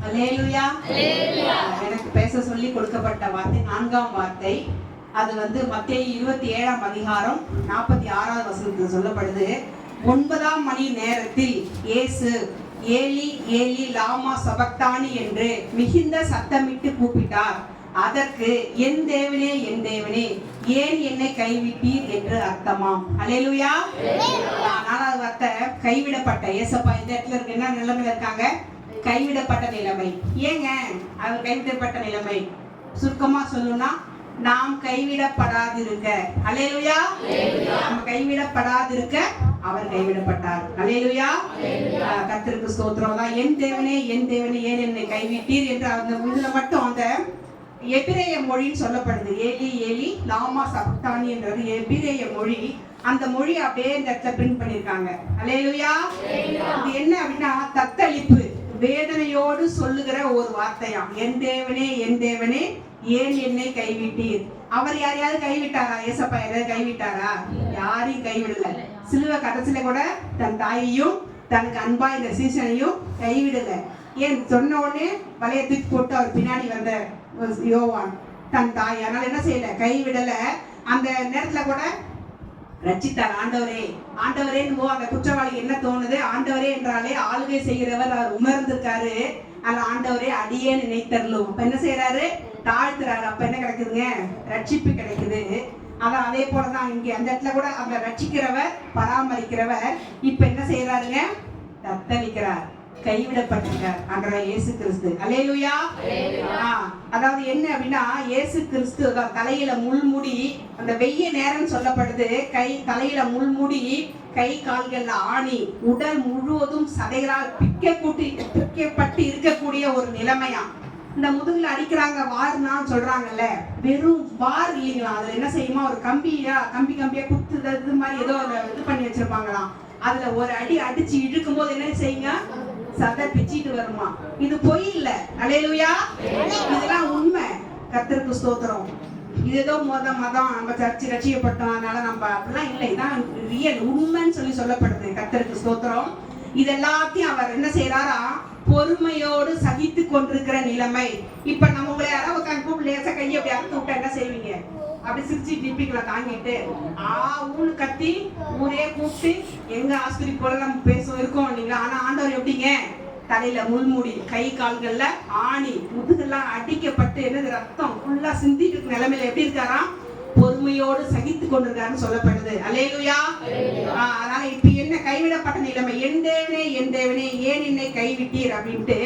அல்லேலூயா. எனக்கு பேச சொல்லி கொடுக்கப்பட்ட வார்த்தை 4ஆம் வார்த்தை. அது மத்தேயு 27ஆம் அதிகாரம் 46வது வசனத்தில் சொல்லப்படுது. 9ஆம் மணி நேரத்தில் இயேசு ஏலி ஏலி லாமா சபக்தானி என்று மிகுந்த சத்தமிட்டு கூப்பிட்டார். அதற்கு என் தேவனே என் தேவனே ஏன் என்னை கைவிட்டீர் என்று அர்த்தமாம். அல்லேலூயா. 4வது வார்த்தை கைவிடப்பட்ட. ஏசப்பா இந்த இடத்துல இருக்கு என்ன நிலைமையில இருக்காங்க? கைவிடப்பட்ட நிலைமை. ஏங்க அவர் கைவிடப்பட்ட நிலைமை? சுருக்கமா சொல்லணும்னா நாம் கைவிடப்படாதிருக்க. அல்லேலூயா. நம்ம கைவிடப்படாதிருக்க அவர் கைவிடப்பட்டார். அல்லேலூயா. கர்த்தருக்கு ஸ்தோத்திரம். தான் என் தேவனே ஏன் என்னை கைவிட்டீர் என்று அந்த இதுல மட்டும் அந்த எபிரேய மொழின்னு சொல்லப்படுது. ஏலி ஏலி லாமா சபக்தானி என்றது எபிரேய மொழி. அந்த மொழி அப்படியே இந்த இடத்துல பிரிண்ட் பண்ணிருக்காங்க. அல்லேலூயா. இது என்ன அப்படின்னா தத்தளிப்பு, வேதனையோடு சொல்லுகிற ஒரு வார்த்தையாம். என் தேவனே ஏன் என்னை கைவிட்டீர். அவர் யாரையாவது கைவிட்டாரா? ஏசப்பா யாரையாவது கைவிட்டாரா? யாரையும் கைவிடல. சிலுவை கடைசியில கூட தன் தாயையும் தனக்கு அன்பா இந்த சீசனையும் கைவிடல. ஏன் சொன்ன உடனே வலைய தூக்கி போட்டு அவர் பின்னாடி வந்த யோவான் தன் தாய். அதனால என்ன செய்யல? கைவிடல. அந்த நேரத்துல கூட ரட்சித்தார். ஆண்டவரே அந்த குற்றவாளி என்ன தோணுது? ஆண்டவரே என்றாலே ஆளுகை செய்கிறவர் அவர் உணர்ந்திருக்காரு. அந்த ஆண்டவரே அடியே நினைத்தரலும். அப்ப என்ன செய்யறாரு? தாழ்த்துறாரு. அப்ப என்ன கிடைக்குதுங்க? ரட்சிப்பு கிடைக்குது. அதான் அதே போலதான் இங்க அந்த இடத்துல கூட அந்த ரட்சிக்கிறவர் பராமரிக்கிறவர் இப்ப என்ன செய்யறாருங்க? தத்தளிக்கிறார். கைவிடப்பட்டிருக்கார் ஆண்டவர் இயேசு கிறிஸ்து. அல்லேலூயா. அதாவது என்ன அப்படின்னா இயேசு கிறிஸ்து தலையில முள்முடி, அந்த வெய்ய நேரம் சொல்லப்படுது. தலையில முள்முடி, கை கால்கள்ல ஆணி, உடல் முழுவதும் சதைகளால் பிக்கப்பட்டு இருக்கக்கூடிய ஒரு நிலைமையா. இந்த முதுகுல அடிக்கிறாங்க வார்னா சொல்றாங்கல்ல, வெறும் வார் இல்லைங்களா. அதுல என்ன செய்யுமா? ஒரு கம்பியா குத்துறது மாதிரி ஏதோ இது பண்ணி வச்சிருப்பாங்களாம். அதுல ஒரு அடி அடிச்சு இழுக்கும் போது என்ன செய்யுங்க? சதை பிச்சிட்டு வருமா. இது பொய் இல்ல. அல்லேலூயா. இதெல்லாம் உண்மை. கர்த்தருக்கு ஸ்தோத்திரம். இது ஏதோ மதம் நம்ம சர்ச்சை ரட்சிக்கப்பட்டோம் அதனால நம்ம அப்படிலாம் இல்லை. இதான் ரியல் உண்மைன்னு சொல்லப்படுது. கர்த்தருக்கு ஸ்தோத்திரம். இது எல்லாத்தையும் அவர் என்ன செய்யறாரா? பொறுமையோடு சகித்து கொண்டிருக்கிற நிலைமை. இப்ப நம்ம உங்களை யாராவது கூப்பிட்டு லேசா கையை அப்படி அறுத்து விட்டா என்ன செய்வீங்க? அப்படி சிரிச்சு நிப்பீங்களா? தாங்கிட்டு ஊன்னு கத்தி ஊரே கூப்பிட்டு எங்க ஆஸ்பத்திரி போல நம்ம பேசுவோம் இருக்கோம் இல்லைங்களா? ஆனா ஆண்டவர் எப்படிங்க? தலையில முள்முடி, கை கால்கள்ல ஆணி, முதுகெல்லாம் அடிக்கப்பட்டு என்னது ரத்தம் ஃபுல்லா சிந்திட்டு நிலைமையில எப்படி இருக்காராம்? பொறுமையோடு சகித்து கொண்டிருக்காருன்னு சொல்லப்படுது. அல்லேலூயா. அதனால இப்ப என்ன? கைவிடப்பட்ட நிலைமை. என் தேவனே ஏன் என்னை கைவிட்டீர் அப்படின்ட்டு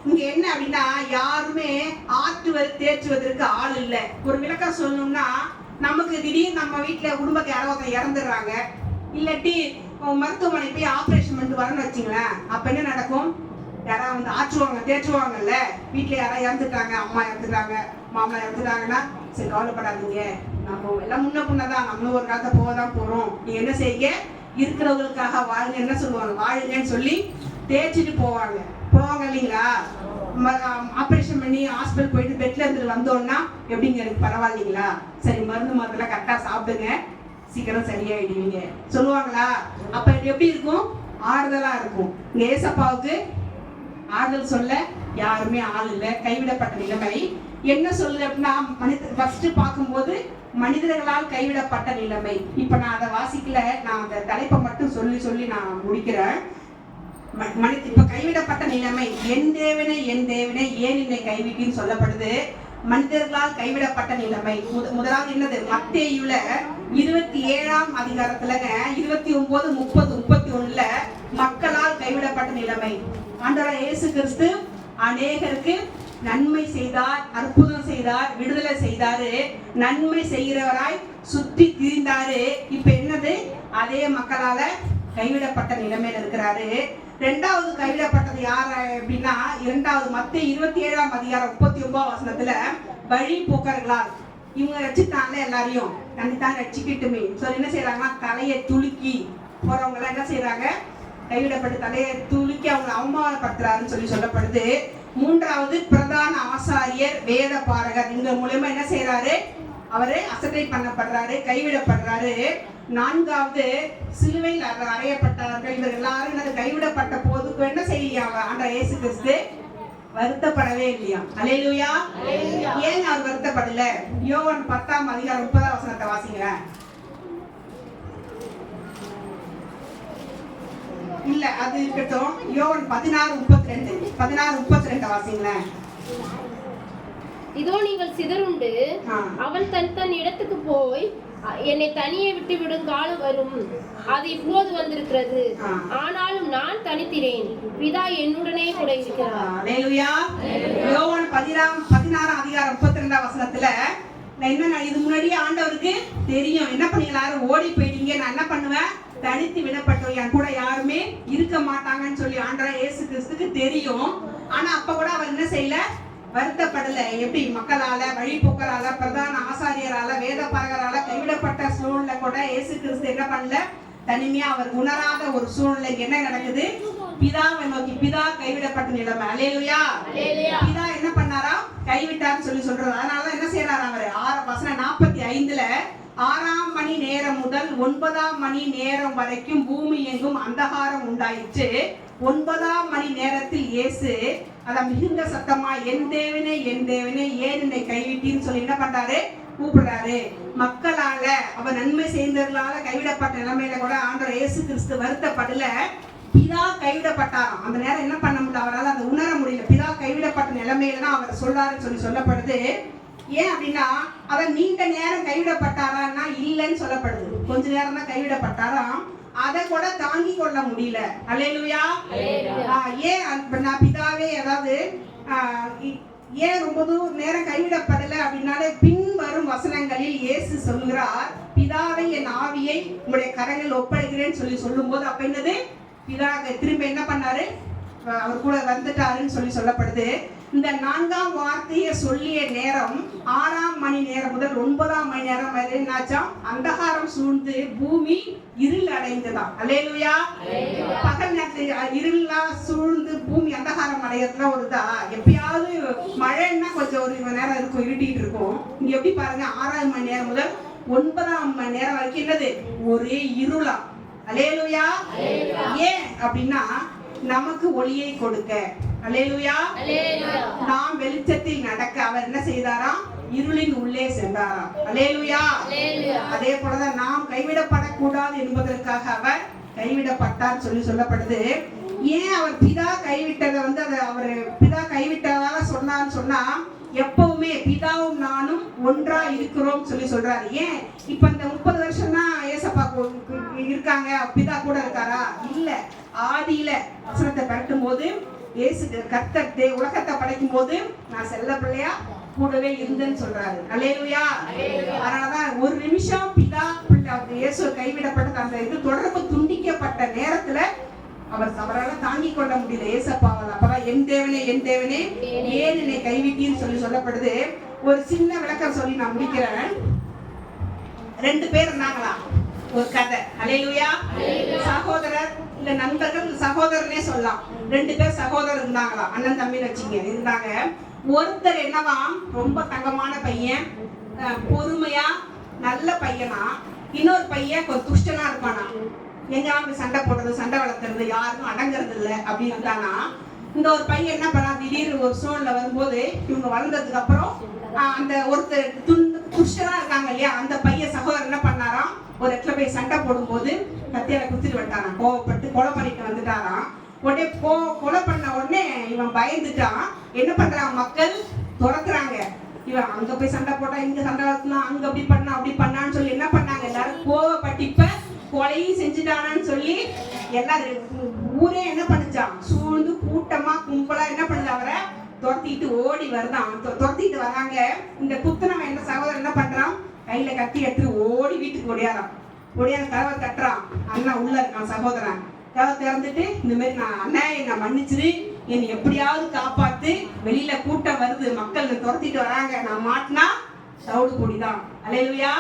இங்க என்ன அப்படின்னா யாருமே தேற்றுவதற்கு ஆள் இல்லை. ஒரு விளக்கம் சொல்லணும்னா நமக்கு திடீர்னு நம்ம வீட்டுல குடும்பத்தை யாராவது இறந்துடுறாங்க, இல்லாட்டி மருத்துவமனை போய் ஆபரேஷன் பண்ணிட்டு வரணும்னு வச்சுங்களேன். அப்ப என்ன நடக்கும்? யாராவது தேற்றுவாங்கல்ல. வீட்டுல யாராவது இறந்துட்டாங்க, அம்மா இறந்துட்டாங்க, மாமா இறந்துட்டாங்கன்னா சரி கவலைப்படாதீங்க, நம்ம எல்லாம் முன்ன பொண்ணதான், நம்மளும் ஒரு காலத்தை போகதான் போறோம், நீங்க என்ன செய்ய? இருக்கிறவங்களுக்காக வாழுங்க. என்ன சொல்லுவாங்க? வாழுங்கன்னு சொல்லி தேய்ச்சிட்டு போவாங்க இல்லைங்களா? ஆபரேஷன் பண்ணி ஹாஸ்பிட்டல் போயிட்டு பெட்ல இருந்து வந்தோம்னா எப்படிங்க? எனக்கு பரவாயில்லைங்களா? சரி மருந்து மாத்திரம் கரெக்டா சாப்பிடுங்க, சீக்கிரம் சரியாயிடுவீங்க சொல்லுவாங்களா? அப்ப எப்படி இருக்கும்? ஆறுதலா இருக்கும். ஏசப்பாவுக்கு ஆறுதல் சொல்ல யாருமே ஆள் இல்லை. கைவிடப்பட்ட நிலைமை. என்ன சொல்லுது அப்படின்னா ஃபர்ஸ்ட் பார்க்கும்போது மனிதர்களால் கைவிடப்பட்ட நிலைமை. இப்ப நான் அதை வாசிக்கல, நான் அந்த தலைப்பை மட்டும் சொல்லி நான் முடிக்கிறேன். இப்ப கைவிடப்பட்ட நிலைமை. என் தேவனே ஏன் என்னை கைவிட்டின்னு சொல்லப்படுது. மனிதர்களால் கைவிடப்பட்ட நிலைமை. முதலாவது என்னது? மத்தேயுல 27ஆம் அதிகாரத்துலங்க 29, 30, 31ல மக்களால் கைவிடப்பட்ட நிலைமை. ஆண்டவர் இயேசு கிறிஸ்து அநேகருக்கு நன்மை செய்தார், அற்புதம் செய்தார், விடுதலை செய்தாரு, நன்மை செய்கிறவராய் சுத்தி திரிந்தாரு. இப்ப என்னது? அதே மக்களால கைவிடப்பட்ட நிலைமையில இருக்கிறாரு. இரண்டாவது கைவிடப்பட்டது யார் அப்படின்னா மத்தேயு 27ஆம் அதிகாரம் 39ஆம் வசனத்துல வழி போக்கர்களால். இவங்க ரட்சித்தாங்க, எல்லாரையும் தன்னைத்தான் ரட்சிக்கட்டுமே சொல்லி என்ன செய்யறாங்கன்னா தலையை துலுக்கி போறவங்க எல்லாம் என்ன செய்யறாங்க? கைவிடப்பட்டு தலையை துலுக்கி அவங்க அவமானப்படுத்துறாருன்னு சொல்லப்படுது. மூன்றாவது பிரதான ஆசாரியர் வேத பாரகர். இவங்க மூலமா என்ன செய்யறாரு? அவரு அசட்டை பண்ணப்படுறாரு, கைவிடப்படுறாரு. நான்காவது சிலுவையில் அறையப்பட்டார்கள். இவர்கள் எல்லாரும் கைவிடப்பட்ட போது என்ன செய்ய ஆண்டவர் இயேசு கிறிஸ்து வருத்தப்படவே இல்லையா? அல்லேலூயா. ஏன் அவர் வருத்தப்படல? யோவான் 10ஆம் அதிகாரம் 30ஆம் வசனத்தை வாசிங்க. இல்ல அது இருக்கட்டும். யோவான் 16:32 வாசிங்களேன். இதோ நீங்கள் சிதறுண்டு அவன் தன் இடத்துக்கு போய் என்னை தனியே விட்டு விடும் காலம் வரும், அது இப்போது வந்திருக்கிறது. ஆனாலும் நான் தனித்திரேன், பிதா என்னுடனே கூட இருக்கிறார். அல்லேலூயா. யோவான் 16ஆம் அதிகாரம் 32ஆம் வசனத்துல என்ன, இது முன்னாடியே ஆண்டவருக்கு தெரியும். என்ன பண்ணீங்க? ஓடி போயிட்டீங்க, நான் என்ன பண்ணுவேன்? தனித்து விடப்பட்டோம், என் கூட யாருமே இருக்க மாட்டாங்கன்னு சொல்லி ஆண்டவர் இயேசு கிறிஸ்துக்கு தெரியும். ஆனா அப்ப கூட அவர் என்ன செய்யல? வருத்தப்படல. எப்படி? மக்களால, வழிபோக்கரால, பிரதான ஆசாரியரால, வேத பாரகரால கைவிடப்பட்ட சூழ்நிலை கூட இயேசு கிறிஸ்து என்ன பண்ணல? தனிமையா அவர் உணராத ஒரு சூழ்நிலை என்ன நடக்குது? பிதாவை நோக்கி, பிதா கைவிடப்பட்ட நிலைமை. அல்லேலூயா. பிதா என்ன பண்ணாரா? கைவிட்டார்னு சொல்லி சொல்றது. அதனாலதான் என்ன செய்யறாரு அவர்? வசனம் 45ல 6ஆம் மணி நேரம் முதல் 9ஆம் மணி நேரம் வரைக்கும் பூமி எங்கும் அந்தகாரம் உண்டாயிற்று. 9ஆம் மணி நேரத்தில் இயேசு அத மிகுந்த சத்தமா, என் தேவனே என் தேவனே ஏன் என்னை கைவிட்டீன்னு சொல்லி என்ன பண்றாரு? கூப்பிடுறாரு. மக்களால, அவர் நன்மை செய்தவர்களால கைவிடப்பட்ட நிலைமையில கூட ஆண்டவர் இயேசு கிறிஸ்து வருத்தப்படல. பிதா கைவிடப்பட்டாராம். அந்த நேரம் என்ன பண்ண முடியல, அவரால் அதை உணர முடியல. பிதா கைவிடப்பட்ட நிலைமையில தான் அவர் சொல்றாருன்னு சொல்லி சொல்லப்படுது. ஏன் அப்படின்னா, அவர் நீண்ட நேரம் கைவிடப்பட்டாரான்னா இல்லைன்னு சொல்லப்படுது. கொஞ்ச நேரம் தான் கைவிடப்பட்டாராம். அதை கூட தாங்கி கொள்ள முடியல. அல்லேலூயா. ஏன் பிதாவே, அதாவது ஏன் ரொம்ப நேரம் கைவிடப்படல அப்படின்னாலே பின் வரும் வசனங்களில் இயேசு சொல்கிறார், பிதாவை என் ஆவியை உங்களுடைய கரங்கள் ஒப்படைக்கிறேன்னு சொல்லி சொல்லும் போது அப்ப என்னது? பிதா திரும்ப என்ன பண்ணாரு? அவர் கூட வந்துட்டாருன்னு சொல்லி சொல்லப்படுது. இந்த 4ஆம் வார்த்தையை சொல்லிய நேரம் 6ஆம் மணி நேரம் முதல் 9ஆம் மணி நேரம் வரை என்னாச்சாம்? அந்தகாரம் சூழ்ந்து பூமி இருள் அடைந்ததாம். அல்லேலூயா. பகல் நேரத்தில் இருளா சூழ்ந்து பூமி அந்தகாரம் அடையறதுலாம் ஒரு இதா? எப்பயாவது மழைன்னா கொஞ்சம் ஒரு நேரம் இருக்கும், இருட்டிட்டு இருக்கும். இங்க எப்படி பாருங்க, 6ஆம் மணி நேரம் முதல் 9ஆம் மணி நேரம் வரைக்கும் என்னது? ஒரே இருளா. அல்லேலூயா. ஏன் அப்படின்னா, நமக்கு ஒளியை கொடுக்க. அல்லேலூயா. நாம் வெளிச்சத்தில் நடக்க அவர் என்ன செய்தாராம்? இருளின் உள்ளே சென்றாராம். அல்லேலூயா. அதே போலதான் நாம் கைவிடப்படக்கூடாது என்பதற்காக அவர் கைவிடப்பட்டார் சொல்லி சொல்லப்படுது. ஏன் அவர் பிதா கைவிட்டதை அதை அவர் பிதா கைவிட்டதால சொன்னான்னு சொன்னா, எப்பவுமே பிதாவும் நானும் ஒன்றா இருக்கிறோம் சொல்லி சொல்றாரு. ஏன் இப்ப இந்த 30 வருஷம் தான் ஏசப்பா இருக்காங்க, பிதா கூட இருக்காரா? இல்ல. ஆதியில வசனத்தை பரட்டும் போது இயேசு கர்த்தர் உலகத்தை படைக்கும் போது நான் செல்ல பிள்ளையா கூடவே இருந்தேன்னு சொல்றாரு. அல்லேலூயா. அதனாலதான் ஒரு நிமிஷம் பிதா பிள்ளை இயேசு கைவிடப்பட்ட அந்த இது தொடர்பு துண்டிக்கப்பட்ட நேரத்துல அவரால் தாங்கிக் கொள்ள முடியல ஏசப்பாவால். அப்பதான் என் தேவனே என் தேவனே ஏன் என்னை கைவிட்டீன்னு சொல்லி சொல்லப்படுது. ஒரு சின்ன விளக்கம் சொல்லி நான் முடிக்கிறேன். 2 பேர் இருந்தாங்களாம், ஒரு கதை. அல்லேலூயா. சகோதரர் இல்ல நண்பர்கள், சகோதரனே சொல்லலாம். 2 பேர் சகோதரர் இருந்தாங்களாம், அண்ணன் தம்பி வச்சுங்க இருந்தாங்க. ஒருத்தர் என்னவாம், ரொம்ப தங்கமான பையன், பொறுமையா நல்ல பையனா. இன்னொரு பையன் கொஞ்சம் துஷ்டனா இருப்பானா, எங்க சண்டை போடுறது, சண்டை வளர்த்துறது, யாருக்கும் அடங்குறது இல்லை அப்படி இருந்தானா. இந்த ஒரு பையன் என்ன பண்ணா, திடீர்னு ஒரு சூழ்நிலை வரும்போது இவங்க வளர்ந்ததுக்கு அப்புறம் அந்த ஒருத்தர் துஷ்டனா இருக்காங்க இல்லையா, அந்த பையன் சகோதரர் என்ன பண்ணாராம், ஒரு இடத்துல போய் சண்டை போடும்போது கத்தியால குத்திட்டு வந்துட்டாராம். கோவப்பட்டு கொலை பண்ணிட்டு வந்துட்டாராம். உடனே கொலை பண்ண உடனே இவன் பயந்துட்டான். என்ன பண்றான், மக்கள் துரத்துறாங்க. இவன் அங்க போய் சண்டை போட்டா, இங்க சண்டை வளர்த்தலாம், அங்க அப்படி பண்ணா அப்படி பண்ணான்னு சொல்லி என்ன பண்ணாங்க, எல்லாரும் கோவப்பட்டிப்ப கொலையும் செஞ்சுட்டானான்னு சொல்லி எல்லாரும் ஊரே என்ன பண்ணுச்சான், சூழ்ந்து கூட்டமா கும்பலா என்ன பண்ணுது, அவரை துரத்திட்டு ஓடி வருதான். துரத்திட்டு வராங்க. இந்த குத்துனவன் என்ன சகோதரன் என்ன பண்றான், கையில கத்தி எடுத்து ஓடி வீட்டுக்கு ஓடியாரான். ஓடியார கதவை தட்டுறான். அண்ணா உள்ள இருக்கான் சகோதரன். கதவை திறந்துட்டு இந்த மாதிரி, நான் அண்ணன் என்னை மன்னிச்சிரு, என்னை எப்படியாவது காப்பாத்து, வெளியில கூட்டம் வருது, மக்கள் துரத்திட்டு வராங்க, நான் மாட்டினா சவுடு கூடிதான். அல்லேலூயா.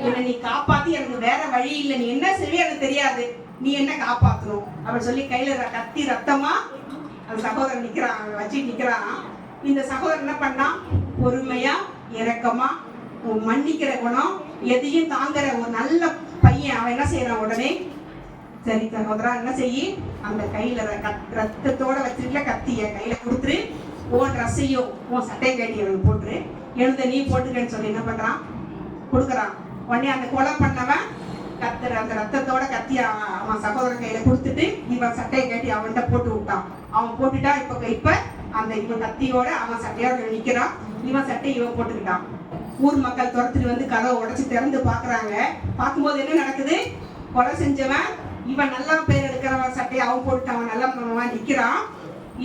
என்னை நீ காப்பாத்தி, எனக்கு வேற வழி இல்லை, நீ என்ன செய்ய எனக்கு தெரியாது, நீ என்ன காப்பாத்தணும் அப்படி சொல்லி கையில கத்தி ரத்தமா அந்த சகோதரன் நிக்கிறான், வச்சு நிக்கிறான். இந்த சகோதரன் என்ன பண்ணான், பொறுமையா இரக்கமா மன்னிக்கிற குணம், எதையும் தாங்குற ஒரு நல்ல பையன். அவன் என்ன செய்யறான், உடனே சரி சகோதரா என்ன செய்யி, அந்த கையில ரத்தத்தோட வச்சிருக்கல கத்திய கையில கொடுத்துரு, உன் ட்ரெஸ்ஸையும் உன் சட்டையை கட்டி அவனுக்கு போட்டுரு, எழுந்த நீ போட்டுக்கன்னு சொல்லி என்ன பண்றான், கொடுக்குறான். உடனே அந்த கொலை பண்ணவன் கத்துற அந்த ரத்தத்தோட கத்தி அவன் சகோதரன் கையில கொடுத்துட்டு இவன் சட்டையை கட்டி அவன்கிட்ட போட்டு விட்டான். அவன் போட்டுட்டா இப்ப அந்த இவன் கத்தியோட அவன் சட்டையோட நிக்கிறான், இவன் சட்டை இவன் போட்டுக்கிட்டான். ஊர் மக்கள் துரத்துட்டு வந்து கதவை உடைச்சு திறந்து பாக்குறாங்க. பார்க்கும்போது என்ன நடக்குது, கொலை செஞ்சவன் இவன் நல்லா பேர் எடுக்கிறவன் சட்டையை அவன் போட்டு அவன் நல்ல நிக்கிறான்.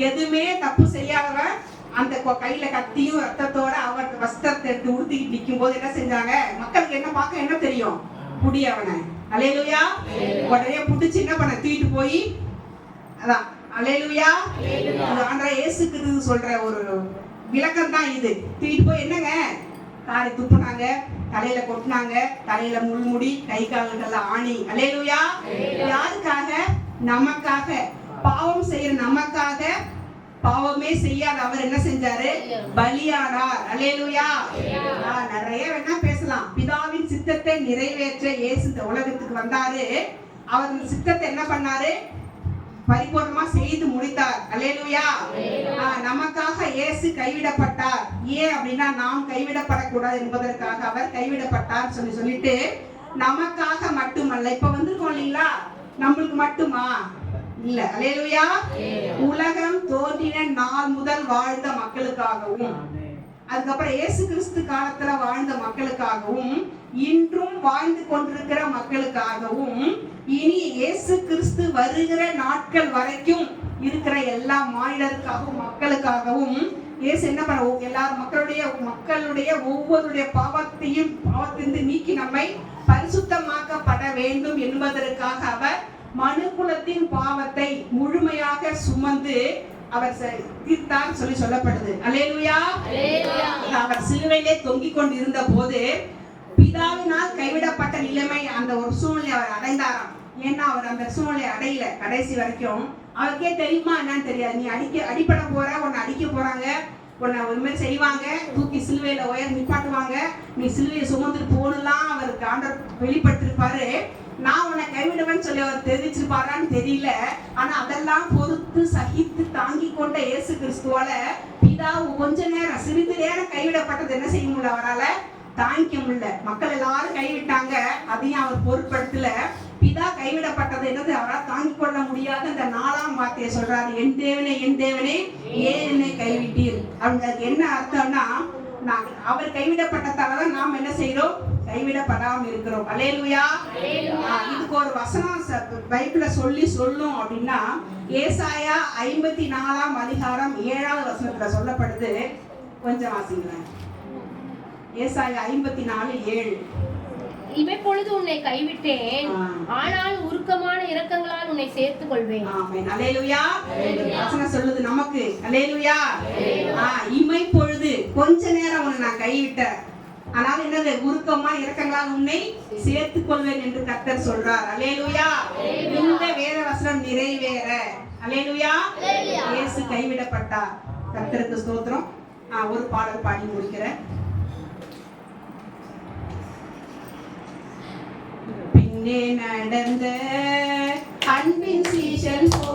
எதுவுமே தப்பு செய்யாதவன் அந்த கையில கத்தியும் ரத்தத்தோட அவன் வஸ்திரத்தை எடுத்து உடுத்திக்கிட்டு நிற்கும் போது என்ன செஞ்சாங்க, மக்களுக்கு என்ன பார்க்க என்ன தெரியும், புடி அவனை. அல்லேலூயா. உடனே புடிச்சு என்ன பண்ண, தூக்கிட்டு போய் அதான் அல்லேலூயா ஆண்டவர் இயேசு கிறிஸ்து சொல்ற ஒரு விளக்கம் தான் இது. தூக்கிட்டு போய் என்னங்க காரி துப்புனாங்க, தலையில கொட்டினாங்க, தலையில முள்முடி, கை கால்கள்ல ஆணி. அல்லேலூயா. யாருக்காக, நமக்காக, பாவம் செய்யற நமக்காக. பாவமே செய்யாத அவர் என்ன செஞ்சாரு, பலியானார். அல்லேலூயா. நிறைய வேணா பேசலாம். பிதாவின் சித்தத்தை நிறைவேற்ற இயேசு இந்த உலகத்துக்கு வந்தாரு. அவர் சித்தத்தை என்ன பண்ணாரு, பரிபூர்ணமா செய்து முடித்தார். அல்லேலூயா. நமக்காக இயேசு கைவிடப்பட்டார். ஏன் அப்படின்னா நாம் கைவிடப்படக்கூடாது என்பதற்காக அவர் கைவிடப்பட்டார் சொல்லிட்டு நமக்காக மட்டுமல்ல. இப்ப வந்திருக்கோம் இல்லைங்களா, நம்மளுக்கு மட்டுமா இல்ல. அல்லேலூயா. உலகம் தோன்றின நாள் முதல் வாழ்ந்த மக்களுக்காகவும், அதுக்கப்புறம் இயேசு கிறிஸ்து காலத்துல வாழ்ந்த மக்களுக்காகவும், இன்றும் வாழ்ந்து கொண்டிருக்கிற மக்களுக்காகவும், இனி இயேசு கிறிஸ்து வருகிற நாட்கள் வரைக்கும் இருக்கிற எல்லா மாநிலத்துக்காகவும் மக்களுக்காகவும் இயேசு என்ன பண்ண, எல்லாரும் மக்களுடைய ஒவ்வொருடைய பாவத்திலிருந்து நீக்கி நம்மை பரிசுத்தமாக்கப்பட வேண்டும் என்பதற்காக அவர் மனுக்குலத்தின் பாவத்தை முழுமையாக சுமந்து அவர் தீர்த்தார் சொல்லப்படுது. அல்லேலூயா. அவர் சிலுவையிலே தொங்கிக் கொண்டு இருந்த போது பிதாவினால் கைவிடப்பட்ட நிலைமை அந்த ஒரு சூழ்நிலை அவர் அடைந்தாராம். ஏன்னா அவர் அந்த சூழ்நிலை அடையல கடைசி வரைக்கும். அவருக்கே தெரியுமா என்னன்னு தெரியாது. நீ அடிப்பட போற, உன்னை அடிக்க போறாங்க, உன்னை ஒரு மாதிரி செய்வாங்க, தூக்கி சிலுவையில உயர் நிப்பாட்டுவாங்க, நீ சிலுவையை சுமந்துட்டு போகலாம் அவருக்கு ஆண்டவர் வெளிப்படுத்திருப்பாரு. நான் உன்னை கைவிடுவேன்னு சொல்லி அவர் தெரிவிச்சிருப்பாரான்னு தெரியல. ஆனா அதெல்லாம் பொறுத்து சகித்து தாங்கி கொண்ட இயேசு கிறிஸ்துவால பிதா கொஞ்ச நேரம் சிறிது நேரம் கைவிடப்பட்டது என்ன செய்ய முடியல, அவரால தாங்கிக்க முடியல. மக்கள் எல்லாரும் கைவிட்டாங்க, அதையும் அவர் பொருட்படுத்தல. பிதா கைவிடப்பட்டது என்னது, அவரால் தாங்கிக் கொள்ள முடியாத அந்த 4ஆம் வார்த்தையை சொல்றாரு, என் தேவனே என் தேவனே ஏன் என்னை கைவிட்டீர். அவங்களுக்கு என்ன அர்த்தம்னா, அவர் கைவிடப்பட்டதாலதான் நாம் என்ன செய்யறோம், கைவிடப்படாம இருக்கிறோம். அல்லேலூயா. இதுக்கு ஒரு வசனம் பைபிள்ல சொல்லும் அப்படின்னா, ஏசாயா 54ஆம் அதிகாரம் 7வது வசனத்துல சொல்லப்படுது. கொஞ்சம் வாசிங்களேன். ஏசாயா 54:7. இவைப்பொழுது உன்னை கைவிட்டேன், ஆனால் உருக்கமான இரக்கங்களால் உன்னை சேர்த்துக் கொள்வேன். ஆமென். அல்லேலூயா. வசனம் சொல்லுது நமக்கு. அல்லேலூயா. இமைப்பொழுது கொஞ்ச நேரம் உன்னை நான் கைவிட்டேன், ஆனால் என்னது, உருக்கமான இரக்கங்களால் உன்னை சேர்த்துக் கொள்வேன் என்று கர்த்தர் சொல்றார். அல்லேலூயா. இந்த வேத வசனம் நிறைவேற. அல்லேலூயா. இயேசு கைவிடப்பட்டார். கர்த்தருக்கு ஸ்தோத்திரம். ஒரு பாடல் பாடி முடிக்கிறேன். பின்னே நடந்த அன்பின் சீஷன் போ